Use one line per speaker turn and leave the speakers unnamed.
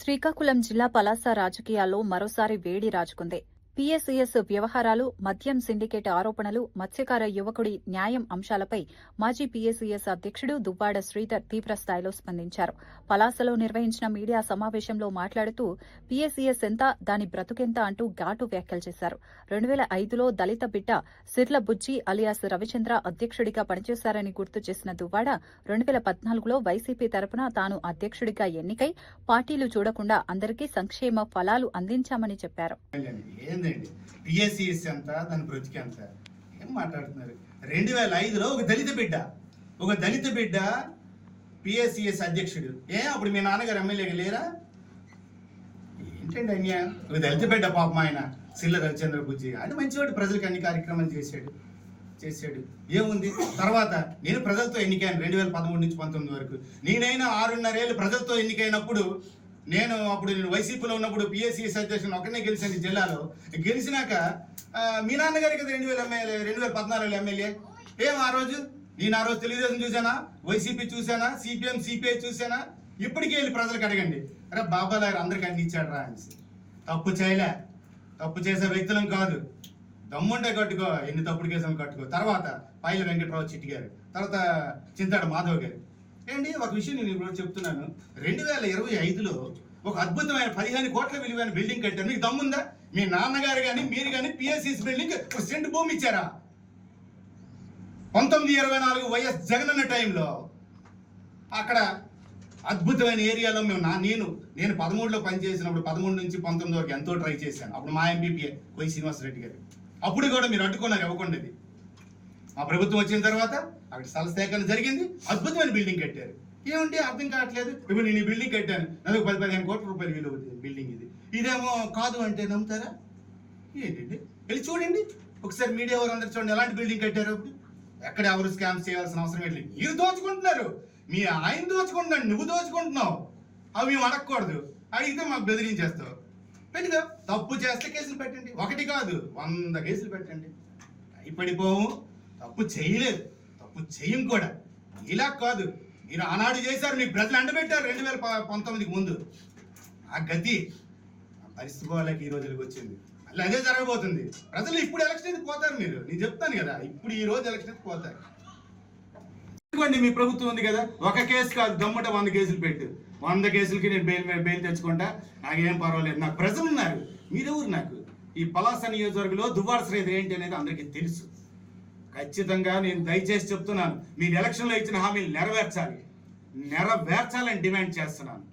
శ్రీకాకుళం జిల్లా పలాస రాజకీయాల్లో మరోసారి వేడి రాజుకుంది. పీఎస్ఈఎస్ వ్యవహారాలు, మద్యం సిండికేట్ ఆరోపణలు, మత్స్యకార యువకుడి న్యాయం అంశాలపై మాజీ పీఎస్ఈఎస్ అధ్యక్షుడు దువ్వాడ శ్రీధర్ తీవ్రస్థాయిలో స్పందించారు. పలాసలో నిర్వహించిన మీడియా సమావేశంలో మాట్లాడుతూ పీఎస్ఈఎస్ ఎంత, దాని బ్రతుకెంత అంటూ ఘాటు వ్యాఖ్యలు చేశారు. 2005లో దళిత బిడ్డ సిర్ల బుజ్జి అలియాస్ రవిచంద్ర అధ్యక్షుడిగా పనిచేశారని గుర్తు చేసిన దువ్వాడ 2014లో వైసీపీ తరపున తాను అధ్యక్షుడిగా ఎన్నికై పార్టీలు చూడకుండా అందరికీ సంక్షేమ ఫలాలు అందించామని చెప్పారు.
పిఎస్సిఎస్ ఎంత, దాని బ్రతికి ఎంత, ఏం మాట్లాడుతున్నారు? 2005లో ఒక దళిత బిడ్డ పిఎస్సిఎస్ అధ్యక్షుడు. అప్పుడు మీ నాన్నగారు ఎమ్మెల్యేగా లేరా? ఏంటండి అన్యాయం? ఒక దళిత బిడ్డ పాపం ఆయన సిర్ల రవిచంద్ర బుజ్జి అది మంచివాడు, ప్రజలకు అన్ని కార్యక్రమాలు చేశాడు. ఏముంది? తర్వాత నేను ప్రజలతో ఎన్నికైన 2013 నుంచి 19 వరకు. నేనైనా 6.5 ఏళ్ళు ప్రజలతో ఎన్నికైనప్పుడు నేను వైసీపీలో ఉన్నప్పుడు పిఎస్సిఎస్ అధ్యక్షుడు ఒకనే గెలిచాను జిల్లాలో. గెలిచినాక మీ నాన్నగారి కదా 2014 ఎమ్మెల్యే. ఆ రోజు నేను ఆ రోజు తెలుగుదేశం చూసానా, వైసీపీ చూసానా, సిపిఐ చూసానా? ఇప్పటికీ వెళ్ళి ప్రజలకు అడగండి. అరే బాబాలారు అందరికి అన్ని ఇచ్చాడు రా అనేసి. తప్పు చేసే వ్యక్తులం కాదు. దమ్ముంటే కట్టుకో, ఎన్ని తప్పుడు కేసులు కట్టుకో. తర్వాత పైల వెంకటరావు చిట్టి గారు, తర్వాత చింతాడు మాధవ్ గారు. ఒక విషయం నేను ఇప్పుడు చెప్తున్నాను. 2025లో ఒక అద్భుతమైన 15 కోట్ల విలువైన బిల్డింగ్ కట్టారు. మీకు దమ్ముందా? మీ నాన్నగారు కానీ మీరు కానీ పిఎస్సిఎస్ బిల్డింగ్ ఒక సెంట్ భూమి ఇచ్చారా? 1924 వైఎస్ జగనన్న టైంలో అక్కడ అద్భుతమైన ఏరియాలో నేను 13లో పనిచేసినప్పుడు 13 నుంచి 19 వరకు ఎంతో ట్రై చేశాను. అప్పుడు మా ఎంపీపీ కొయ్యి శ్రీనివాసరెడ్డి గారు. అప్పుడు కూడా మీరు అడ్డుకున్నారు, ఇవ్వకుండాది. ఆ ప్రభుత్వం వచ్చిన తర్వాత అక్కడ స్థల సేకరణ జరిగింది, అద్భుతమైన బిల్డింగ్ కట్టారు. ఏమంటే అర్థం కావట్లేదు. ఇప్పుడు నేను ఈ బిల్డింగ్ కట్టాను, నాకు 10-15 కోట్ల రూపాయలు విలువ బిల్డింగ్ ఇదేమో కాదు అంటే నమ్ముతారా? ఏంటండి, వెళ్ళి చూడండి ఒకసారి, మీడియా వారు అందరు చూడండి ఎలాంటి బిల్డింగ్ కట్టారు. అప్పుడు ఎక్కడ ఎవరు స్కామ్స్ చేయాల్సిన అవసరం ఏంటి. మీరు దోచుకుంటున్నారు, మీ ఆయన దోచుకుంటున్నాడు, నువ్వు దోచుకుంటున్నావు. అవి మేము అడగకూడదు, అడిగితే మాకు బెదిరించేస్తావు. పెట్టుగా తప్పు చేస్తే కేసులు పెట్టండి, 1 కాదు 100 కేసులు పెట్టండి. భయపడిపోము. తప్పు చేయలేదు, తప్పు చేయం కూడా. ఇలా కాదు, మీరు ఆనాడు చేశారు, మీకు ప్రజలు అండబెట్టారు 2019కి ముందు. ఆ గతి పరిస్థితి వాళ్ళకి ఈ రోజులకు వచ్చింది. మళ్ళీ అదే జరగబోతుంది. ప్రజలు ఇప్పుడు ఎలక్షన్ పోతారు. నేను చెప్తాను కదా, ఇప్పుడు ఈ రోజు ఎలక్షన్ పోతారు. మీ ప్రభుత్వం ఉంది కదా, ఒక కేసు కాదు, దమ్ముట 100 కేసులు పెట్టు. 100 కేసులకి నేను బెయిల్ తెచ్చుకుంటా, నాకేం పర్వాలేదు. నాకు ప్రజలు ఉన్నారు. మీరెవరు? నాకు ఈ పలాస నియోజకవర్గంలో దువ్వాడ శ్రీధర్ ఏంటి అనేది అందరికీ తెలుసు. ఖచ్చితంగా నేను దయచేసి చెప్తున్నాను, మీరు ఎలక్షన్లో ఇచ్చిన హామీలు నెరవేర్చాలని డిమాండ్ చేస్తున్నాను.